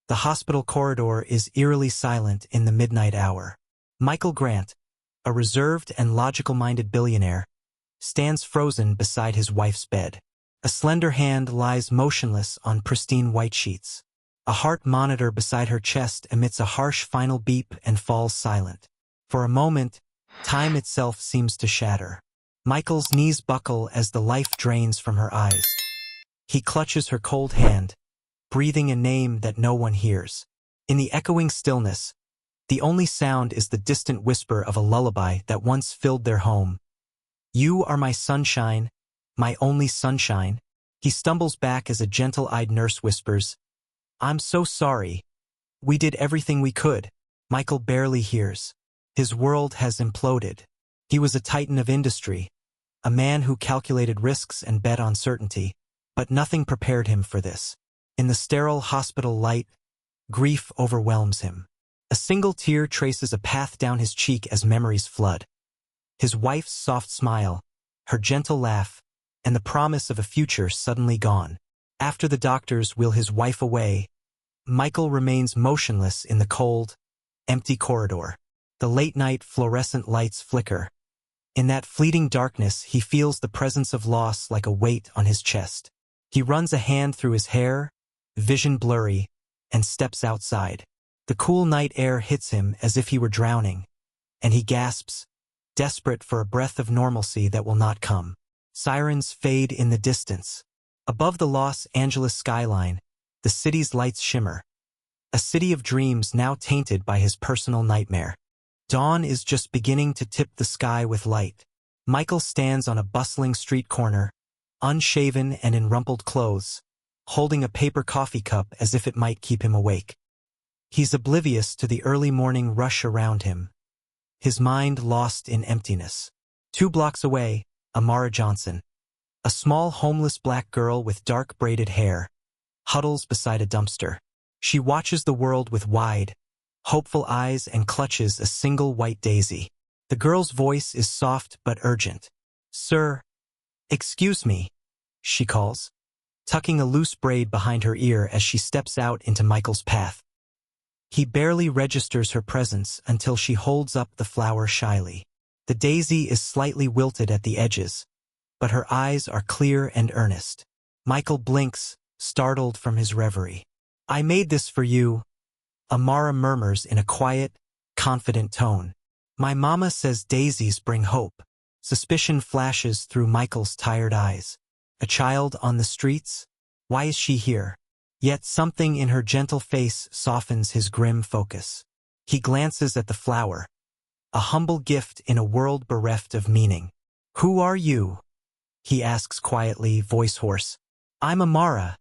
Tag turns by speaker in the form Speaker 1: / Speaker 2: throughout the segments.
Speaker 1: The hospital corridor is eerily silent in the midnight hour. Michael Grant, a reserved and logical-minded billionaire, stands frozen beside his wife's bed. A slender hand lies motionless on pristine white sheets. A heart monitor beside her chest emits a harsh final beep and falls silent. For a moment, time itself seems to shatter. Michael's knees buckle as the life drains from her eyes. He clutches her cold hand, breathing a name that no one hears. In the echoing stillness, the only sound is the distant whisper of a lullaby that once filled their home. "You are my sunshine, my only sunshine." He stumbles back as a gentle-eyed nurse whispers, "I'm so sorry. We did everything we could." Michael barely hears. His world has imploded. He was a titan of industry, a man who calculated risks and bet on certainty, but nothing prepared him for this. In the sterile hospital light, grief overwhelms him. A single tear traces a path down his cheek as memories flood. His wife's soft smile, her gentle laugh, and the promise of a future suddenly gone. After the doctors wheel his wife away, Michael remains motionless in the cold, empty corridor. The late-night fluorescent lights flicker. In that fleeting darkness, he feels the presence of loss like a weight on his chest. He runs a hand through his hair, vision blurry, and steps outside. The cool night air hits him as if he were drowning, and he gasps, desperate for a breath of normalcy that will not come. Sirens fade in the distance. Above the Los Angeles skyline, the city's lights shimmer. A city of dreams now tainted by his personal nightmare. Dawn is just beginning to tip the sky with light. Michael stands on a bustling street corner, unshaven and in rumpled clothes, holding a paper coffee cup as if it might keep him awake. He's oblivious to the early morning rush around him, his mind lost in emptiness. 2 blocks away, Amara Johnson, a small homeless black girl with dark braided hair, huddles beside a dumpster. She watches the world with wide, hopeful eyes and clutches a single white daisy. The girl's voice is soft but urgent. "Sir, excuse me," she calls, tucking a loose braid behind her ear as she steps out into Michael's path. He barely registers her presence until she holds up the flower shyly. The daisy is slightly wilted at the edges, but her eyes are clear and earnest. Michael blinks, startled from his reverie. "I made this for you," Amara murmurs in a quiet, confident tone. "My mama says daisies bring hope." Suspicion flashes through Michael's tired eyes. A child on the streets? Why is she here? Yet something in her gentle face softens his grim focus. He glances at the flower, a humble gift in a world bereft of meaning. "Who are you?" he asks quietly, voice hoarse. "I'm Amara,"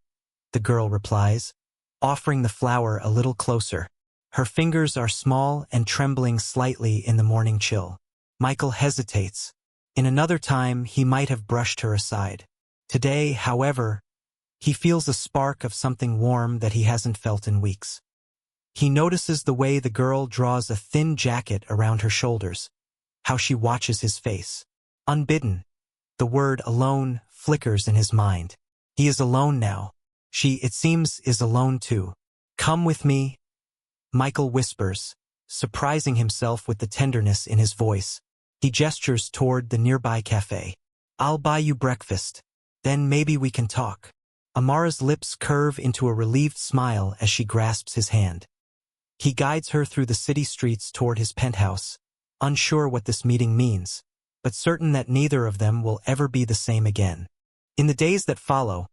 Speaker 1: the girl replies, offering the flower a little closer. Her fingers are small and trembling slightly in the morning chill. Michael hesitates. In another time, he might have brushed her aside. Today, however, he feels a spark of something warm that he hasn't felt in weeks. He notices the way the girl draws a thin jacket around her shoulders, how she watches his face. Unbidden, the word alone flickers in his mind. He is alone now. She, it seems, is alone too. "Come with me," Michael whispers, surprising himself with the tenderness in his voice. He gestures toward the nearby cafe. "I'll buy you breakfast. Then maybe we can talk." Amara's lips curve into a relieved smile as she grasps his hand. He guides her through the city streets toward his penthouse, unsure what this meeting means, but certain that neither of them will ever be the same again. In the days that follow,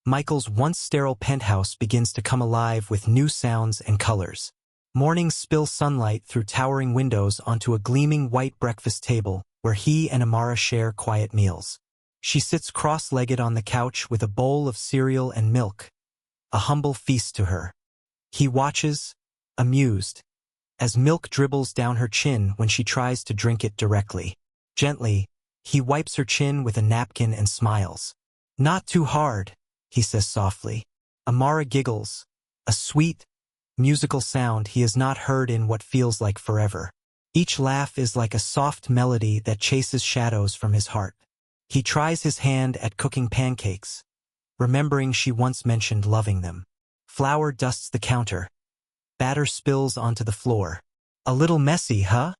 Speaker 1: Michael's once sterile penthouse begins to come alive with new sounds and colors. Mornings spill sunlight through towering windows onto a gleaming white breakfast table where he and Amara share quiet meals. She sits cross-legged on the couch with a bowl of cereal and milk, a humble feast to her. He watches, amused, as milk dribbles down her chin when she tries to drink it directly. Gently, he wipes her chin with a napkin and smiles. "Not too hard," he says softly. Amara giggles, a sweet, musical sound he has not heard in what feels like forever. Each laugh is like a soft melody that chases shadows from his heart. He tries his hand at cooking pancakes, remembering she once mentioned loving them. Flour dusts the counter, batter spills onto the floor. A little messy, huh?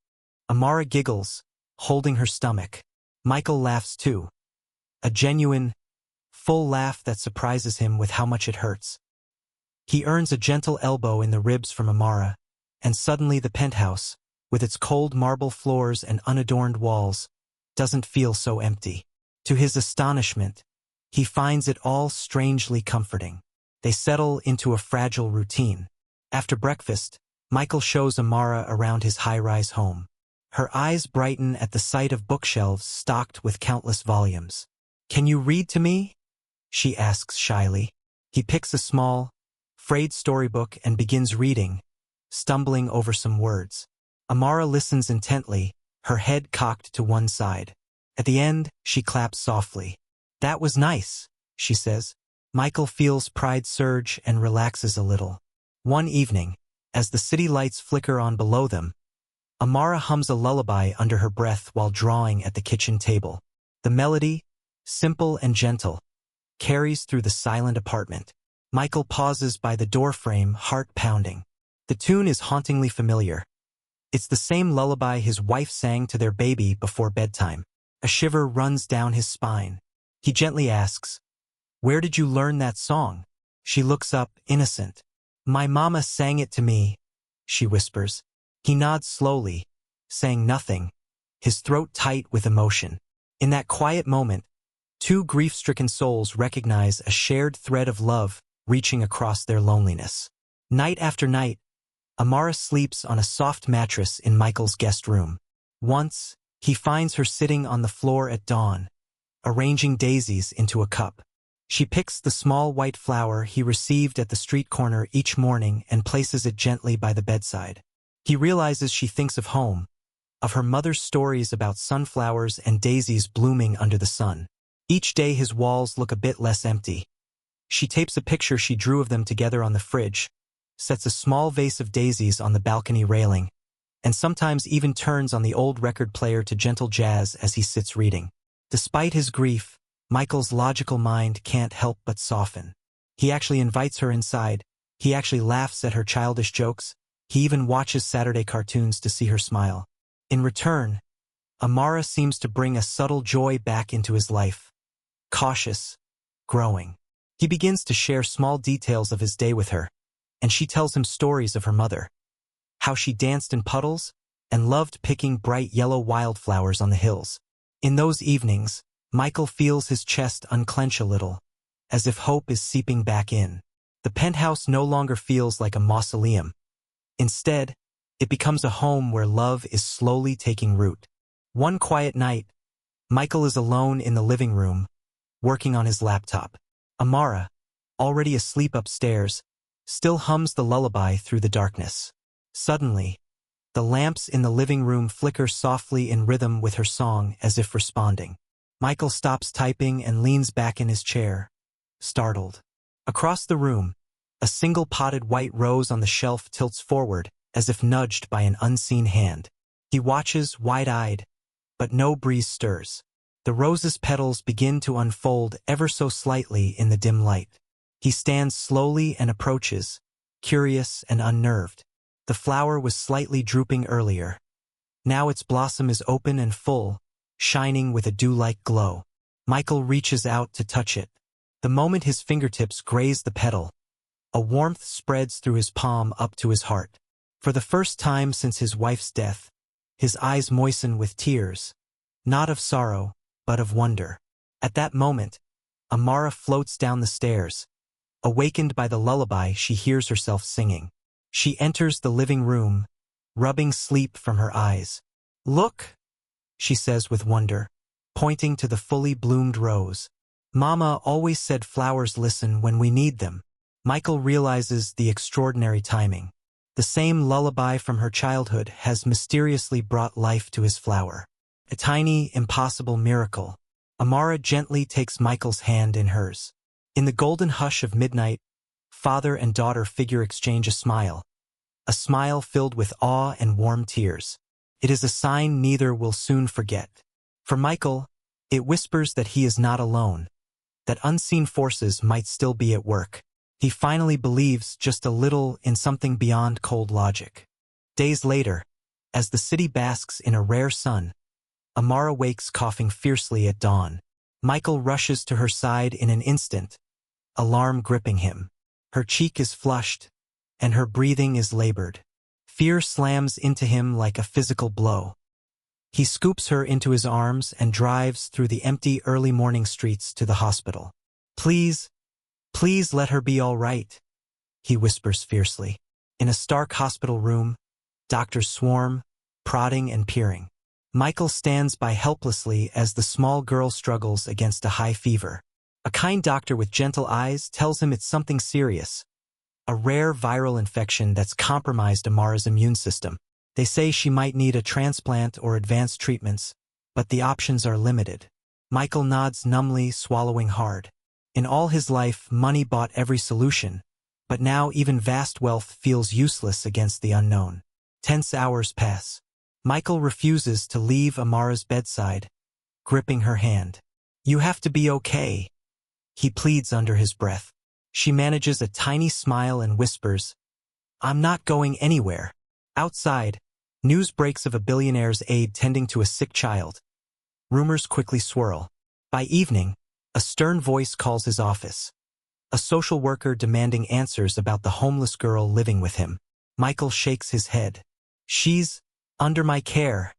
Speaker 1: Amara giggles, holding her stomach. Michael laughs too. A genuine, full laugh that surprises him with how much it hurts. He earns a gentle elbow in the ribs from Amara, and suddenly the penthouse, with its cold marble floors and unadorned walls, doesn't feel so empty. To his astonishment, he finds it all strangely comforting. They settle into a fragile routine. After breakfast, Michael shows Amara around his high-rise home. Her eyes brighten at the sight of bookshelves stocked with countless volumes. "Can you read to me?" she asks shyly. He picks a small, frayed storybook and begins reading, stumbling over some words. Amara listens intently, her head cocked to one side. At the end, she claps softly. "That was nice," she says. Michael feels pride surge and relaxes a little. One evening, as the city lights flicker on below them, Amara hums a lullaby under her breath while drawing at the kitchen table. The melody, simple and gentle, carries through the silent apartment. Michael pauses by the doorframe, heart pounding. The tune is hauntingly familiar. It's the same lullaby his wife sang to their baby before bedtime. A shiver runs down his spine. He gently asks, "Where did you learn that song?" She looks up, innocent. "My mama sang it to me," she whispers. He nods slowly, saying nothing, his throat tight with emotion. In that quiet moment, two grief-stricken souls recognize a shared thread of love reaching across their loneliness. Night after night, Amara sleeps on a soft mattress in Michael's guest room. Once, he finds her sitting on the floor at dawn, arranging daisies into a cup. She picks the small white flower he received at the street corner each morning and places it gently by the bedside. He realizes she thinks of home, of her mother's stories about sunflowers and daisies blooming under the sun. Each day his walls look a bit less empty. She tapes a picture she drew of them together on the fridge, sets a small vase of daisies on the balcony railing, and sometimes even turns on the old record player to gentle jazz as he sits reading. Despite his grief, Michael's logical mind can't help but soften. He actually invites her inside. He actually laughs at her childish jokes. He even watches Saturday cartoons to see her smile. In return, Amara seems to bring a subtle joy back into his life. Cautious, growing. He begins to share small details of his day with her, and she tells him stories of her mother. How she danced in puddles and loved picking bright yellow wildflowers on the hills. In those evenings, Michael feels his chest unclench a little, as if hope is seeping back in. The penthouse no longer feels like a mausoleum. Instead, it becomes a home where love is slowly taking root. One quiet night, Michael is alone in the living room, working on his laptop. Amara, already asleep upstairs, still hums the lullaby through the darkness. Suddenly, the lamps in the living room flicker softly in rhythm with her song as if responding. Michael stops typing and leans back in his chair, startled. Across the room, a single potted white rose on the shelf tilts forward as if nudged by an unseen hand. He watches, wide-eyed, but no breeze stirs. The rose's petals begin to unfold ever so slightly in the dim light. He stands slowly and approaches, curious and unnerved. The flower was slightly drooping earlier. Now its blossom is open and full, shining with a dew-like glow. Michael reaches out to touch it. The moment his fingertips graze the petal, a warmth spreads through his palm up to his heart. For the first time since his wife's death, his eyes moisten with tears, not of sorrow, but of wonder. At that moment, Amara floats down the stairs. Awakened by the lullaby she hears herself singing. She enters the living room, rubbing sleep from her eyes. "Look," she says with wonder, pointing to the fully bloomed rose. "Mama always said flowers listen when we need them." Michael realizes the extraordinary timing. The same lullaby from her childhood has mysteriously brought life to his flower. A tiny, impossible miracle. Amara gently takes Michael's hand in hers. In the golden hush of midnight, father and daughter figure exchange a smile filled with awe and warm tears. It is a sign neither will soon forget. For Michael, it whispers that he is not alone, that unseen forces might still be at work. He finally believes just a little in something beyond cold logic. Days later, as the city basks in a rare sun, Amara wakes coughing fiercely at dawn. Michael rushes to her side in an instant, alarm gripping him. Her cheek is flushed, and her breathing is labored. Fear slams into him like a physical blow. He scoops her into his arms and drives through the empty early morning streets to the hospital. Please let her be all right, he whispers fiercely. In a stark hospital room, doctors swarm, prodding and peering. Michael stands by helplessly as the small girl struggles against a high fever. A kind doctor with gentle eyes tells him it's something serious, a rare viral infection that's compromised Amara's immune system. They say she might need a transplant or advanced treatments, but the options are limited. Michael nods numbly, swallowing hard. In all his life, money bought every solution, but now even vast wealth feels useless against the unknown. Tense hours pass. Michael refuses to leave Amara's bedside, gripping her hand. You have to be okay, he pleads under his breath. She manages a tiny smile and whispers, I'm not going anywhere. Outside, news breaks of a billionaire's aide tending to a sick child. Rumors quickly swirl. By evening, a stern voice calls his office. A social worker demanding answers about the homeless girl living with him. Michael shakes his head. She's under my care,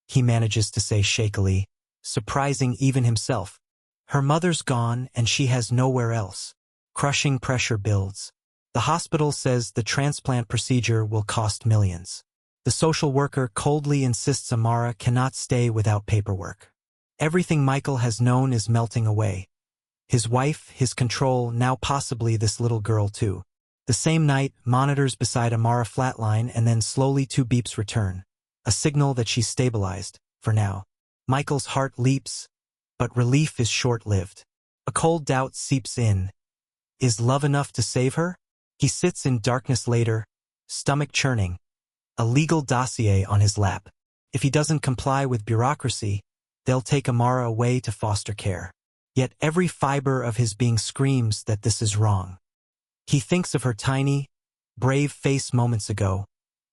Speaker 1: he manages to say shakily, surprising even himself. Her mother's gone and she has nowhere else. Crushing pressure builds. The hospital says the transplant procedure will cost millions. The social worker coldly insists Amara cannot stay without paperwork. Everything Michael has known is melting away. His wife, his control, now possibly this little girl too. The same night, monitors beside Amara flatline and then slowly 2 beeps return. A signal that she's stabilized, for now. Michael's heart leaps, but relief is short-lived. A cold doubt seeps in. Is love enough to save her? He sits in darkness later, stomach churning, a legal dossier on his lap. If he doesn't comply with bureaucracy, they'll take Amara away to foster care. Yet every fiber of his being screams that this is wrong. He thinks of her tiny, brave face moments ago,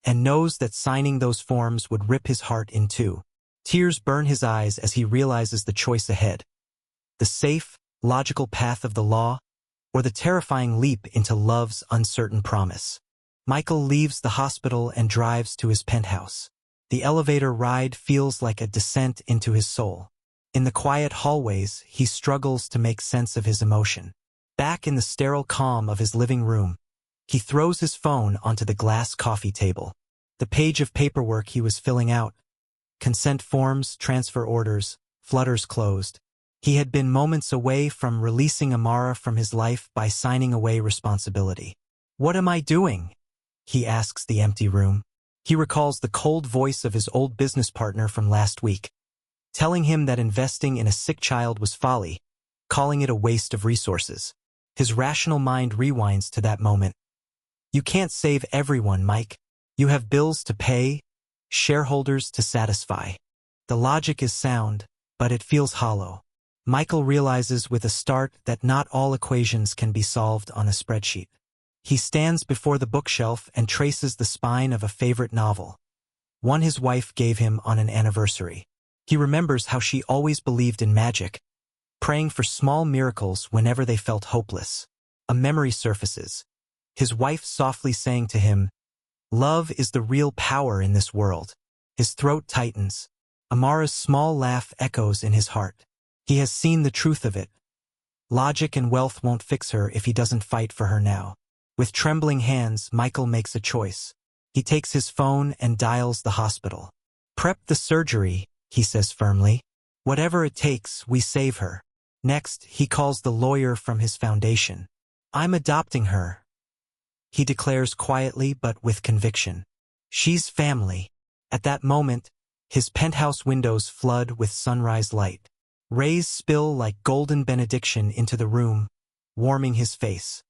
Speaker 1: and knows that signing those forms would rip his heart in two. Tears burn his eyes as he realizes the choice ahead. The safe, logical path of the law, or the terrifying leap into love's uncertain promise. Michael leaves the hospital and drives to his penthouse. The elevator ride feels like a descent into his soul. In the quiet hallways, he struggles to make sense of his emotion. Back in the sterile calm of his living room, he throws his phone onto the glass coffee table. The page of paperwork he was filling out, consent forms, transfer orders, flutters closed. He had been moments away from releasing Amara from his life by signing away responsibility. What am I doing? He asks the empty room. He recalls the cold voice of his old business partner from last week, telling him that investing in a sick child was folly, calling it a waste of resources. His rational mind rewinds to that moment. You can't save everyone, Mike. You have bills to pay, shareholders to satisfy. The logic is sound, but it feels hollow. Michael realizes with a start that not all equations can be solved on a spreadsheet. He stands before the bookshelf and traces the spine of a favorite novel, one his wife gave him on an anniversary. He remembers how she always believed in magic, praying for small miracles whenever they felt hopeless. A memory surfaces, his wife softly saying to him, "Love is the real power in this world." His throat tightens. Amara's small laugh echoes in his heart. He has seen the truth of it. Logic and wealth won't fix her if he doesn't fight for her now. With trembling hands, Michael makes a choice. He takes his phone and dials the hospital. "Prep the surgery," he says firmly. "Whatever it takes, we save her." Next, he calls the lawyer from his foundation. "I'm adopting her," he declares quietly but with conviction. "She's family." At that moment, his penthouse windows flood with sunrise light. Rays spill like golden benediction into the room, warming his face.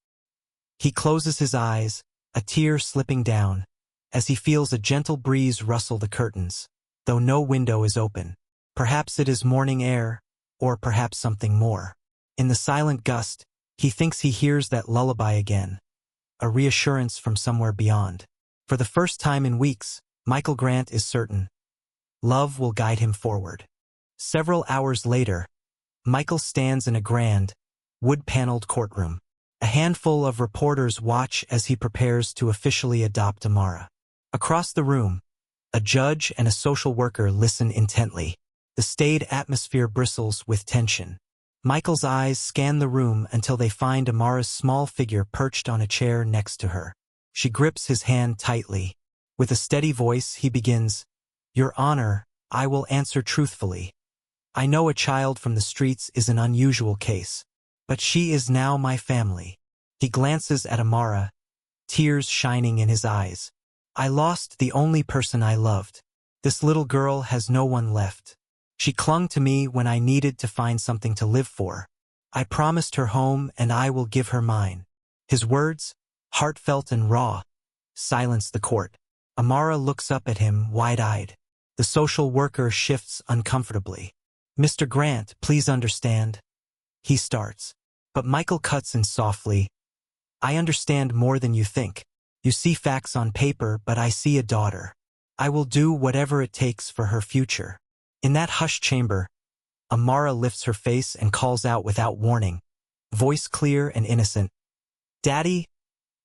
Speaker 1: He closes his eyes, a tear slipping down, as he feels a gentle breeze rustle the curtains, though no window is open. Perhaps it is morning air, or perhaps something more. In the silent gust, He thinks he hears that lullaby again, a reassurance from somewhere beyond. For the first time in weeks, Michael Grant is certain love will guide him forward. Several hours later, Michael stands in a grand, wood-paneled courtroom. A handful of reporters watch as he prepares to officially adopt Amara. Across the room, a judge and a social worker listen intently. The staid atmosphere bristles with tension. Michael's eyes scan the room until they find Amara's small figure perched on a chair next to her. She grips his hand tightly. With a steady voice, he begins, "Your Honor, I will answer truthfully. I know a child from the streets is an unusual case, but she is now my family." He glances at Amara, tears shining in his eyes. "I lost the only person I loved. This little girl has no one left. She clung to me when I needed to find something to live for. I promised her home and I will give her mine." His words, heartfelt and raw, silence the court. Amara looks up at him, wide-eyed. The social worker shifts uncomfortably. "Mr. Grant, please understand." He starts. But Michael cuts in softly. "I understand more than you think. You see facts on paper, but I see a daughter. I will do whatever it takes for her future." In that hushed chamber, Amara lifts her face and calls out without warning, voice clear and innocent, "Daddy,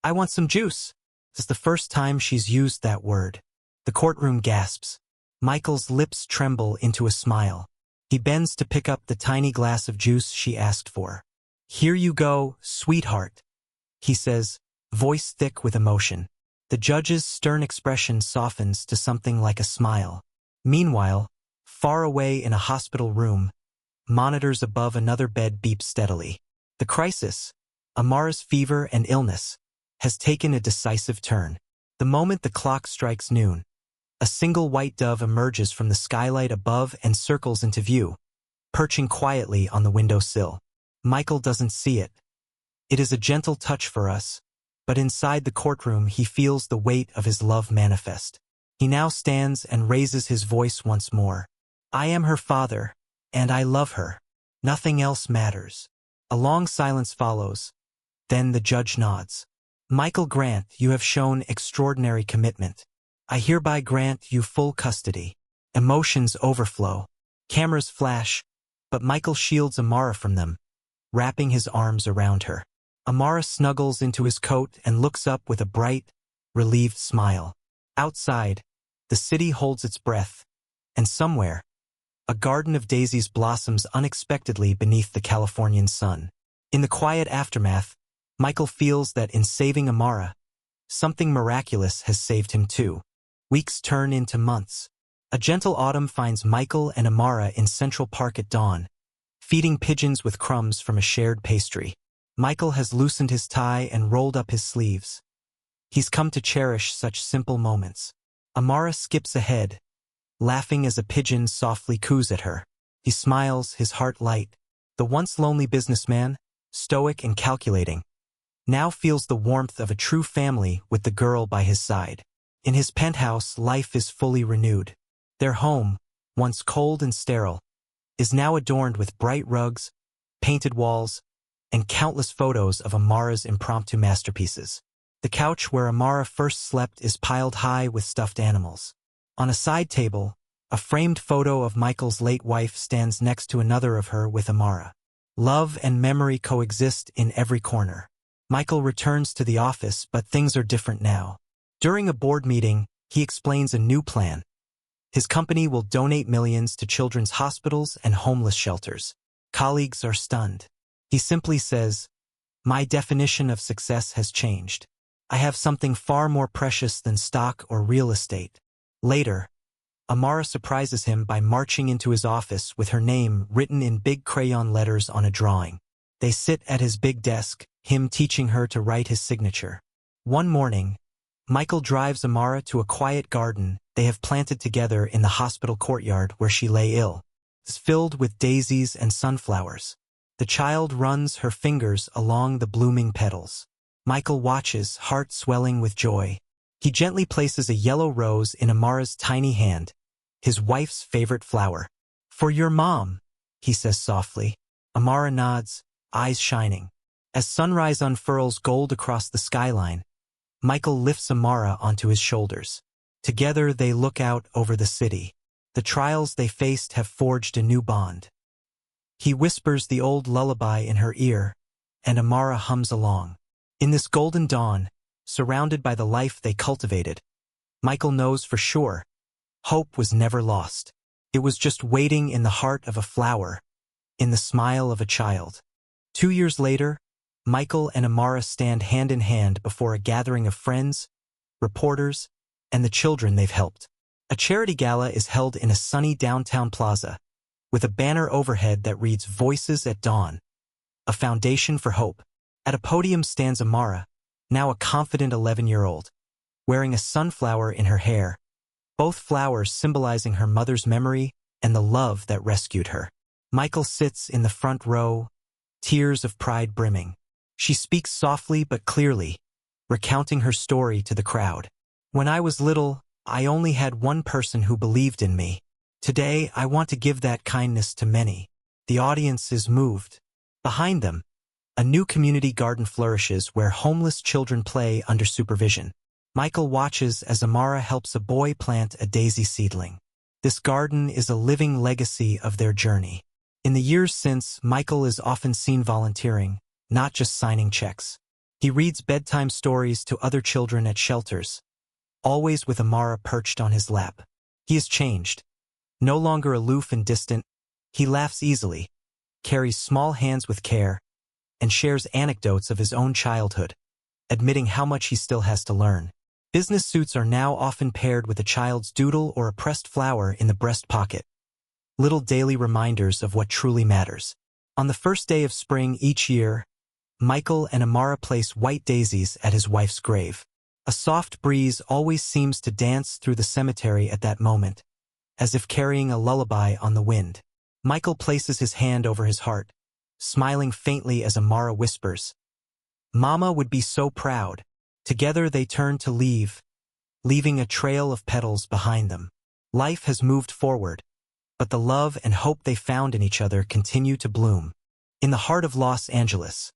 Speaker 1: I want some juice." It's the first time she's used that word. The courtroom gasps. Michael's lips tremble into a smile. He bends to pick up the tiny glass of juice she asked for. "Here you go, sweetheart," he says, voice thick with emotion. The judge's stern expression softens to something like a smile. Meanwhile, far away in a hospital room, monitors above another bed beep steadily. The crisis, Amara's fever and illness, has taken a decisive turn. The moment the clock strikes noon, a single white dove emerges from the skylight above and circles into view, perching quietly on the windowsill. Michael doesn't see it. It is a gentle touch for us, but inside the courtroom he feels the weight of his love manifest. He now stands and raises his voice once more. "I am her father, and I love her. Nothing else matters." A long silence follows. Then the judge nods. "Michael Grant, you have shown extraordinary commitment. I hereby grant you full custody." Emotions overflow. Cameras flash, but Michael shields Amara from them, wrapping his arms around her. Amara snuggles into his coat and looks up with a bright, relieved smile. Outside, the city holds its breath, and somewhere, a garden of daisies blossoms unexpectedly beneath the Californian sun. In the quiet aftermath, Michael feels that in saving Amara, something miraculous has saved him too. Weeks turn into months. A gentle autumn finds Michael and Amara in Central Park at dawn, feeding pigeons with crumbs from a shared pastry. Michael has loosened his tie and rolled up his sleeves. He's come to cherish such simple moments. Amara skips ahead, laughing as a pigeon softly coos at her. He smiles, his heart light. The once lonely businessman, stoic and calculating, now feels the warmth of a true family with the girl by his side. In his penthouse, life is fully renewed. Their home, once cold and sterile, is now adorned with bright rugs, painted walls, and countless photos of Amara's impromptu masterpieces. The couch where Amara first slept is piled high with stuffed animals. On a side table, a framed photo of Michael's late wife stands next to another of her with Amara. Love and memory coexist in every corner. Michael returns to the office, but things are different now. During a board meeting, he explains a new plan. His company will donate millions to children's hospitals and homeless shelters. Colleagues are stunned. He simply says, "My definition of success has changed. I have something far more precious than stock or real estate." Later, Amara surprises him by marching into his office with her name written in big crayon letters on a drawing. They sit at his big desk, him teaching her to write his signature. One morning, Michael drives Amara to a quiet garden they have planted together in the hospital courtyard where she lay ill. It's filled with daisies and sunflowers. The child runs her fingers along the blooming petals. Michael watches, heart swelling with joy. He gently places a yellow rose in Amara's tiny hand, his wife's favorite flower. "For your mom," he says softly. Amara nods, eyes shining. As sunrise unfurls gold across the skyline, Michael lifts Amara onto his shoulders. Together they look out over the city. The trials they faced have forged a new bond. He whispers the old lullaby in her ear, and Amara hums along. In this golden dawn, surrounded by the life they cultivated, Michael knows for sure, hope was never lost. It was just waiting in the heart of a flower, in the smile of a child. 2 years later, Michael and Amara stand hand in hand before a gathering of friends, reporters, and the children they've helped. A charity gala is held in a sunny downtown plaza, with a banner overhead that reads "Voices at Dawn," a foundation for hope. At a podium stands Amara, now a confident 11-year-old, wearing a sunflower in her hair, both flowers symbolizing her mother's memory and the love that rescued her. Michael sits in the front row, tears of pride brimming. She speaks softly but clearly, recounting her story to the crowd. "When I was little, I only had one person who believed in me. Today, I want to give that kindness to many." The audience is moved. Behind them, a new community garden flourishes where homeless children play under supervision. Michael watches as Amara helps a boy plant a daisy seedling. This garden is a living legacy of their journey. In the years since, Michael is often seen volunteering, not just signing checks. He reads bedtime stories to other children at shelters, always with Amara perched on his lap. He has changed. No longer aloof and distant, he laughs easily, carries small hands with care, and shares anecdotes of his own childhood, admitting how much he still has to learn. Business suits are now often paired with a child's doodle or a pressed flower in the breast pocket, little daily reminders of what truly matters. On the first day of spring each year, Michael and Amara place white daisies at his wife's grave. A soft breeze always seems to dance through the cemetery at that moment, as if carrying a lullaby on the wind. Michael places his hand over his heart, smiling faintly as Amara whispers, "Mama would be so proud." Together they turn to leave, leaving a trail of petals behind them. Life has moved forward, but the love and hope they found in each other continue to bloom. In the heart of Los Angeles,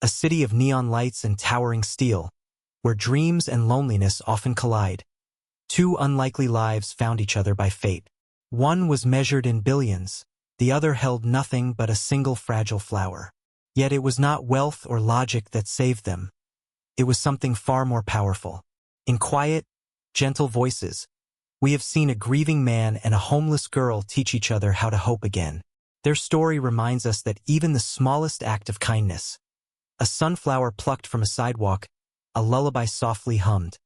Speaker 1: a city of neon lights and towering steel, where dreams and loneliness often collide, two unlikely lives found each other by fate. One was measured in billions, the other held nothing but a single fragile flower. Yet it was not wealth or logic that saved them. It was something far more powerful. In quiet, gentle voices, we have seen a grieving man and a homeless girl teach each other how to hope again. Their story reminds us that even the smallest act of kindness, a sunflower plucked from a sidewalk, a lullaby softly hummed,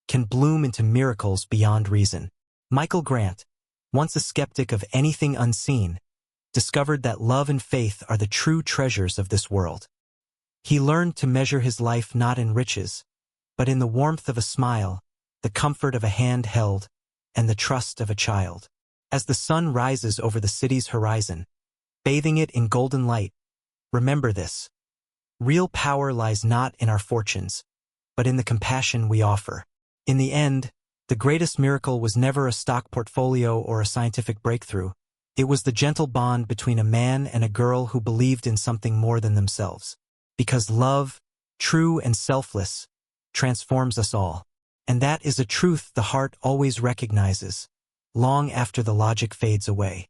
Speaker 1: can bloom into miracles beyond reason. Michael Grant, once a skeptic of anything unseen, discovered that love and faith are the true treasures of this world. He learned to measure his life not in riches, but in the warmth of a smile, the comfort of a hand held, and the trust of a child. As the sun rises over the city's horizon, bathing it in golden light, remember this: real power lies not in our fortunes, but in the compassion we offer. In the end, the greatest miracle was never a stock portfolio or a scientific breakthrough. It was the gentle bond between a man and a girl who believed in something more than themselves. Because love, true and selfless, transforms us all. And that is a truth the heart always recognizes, long after the logic fades away.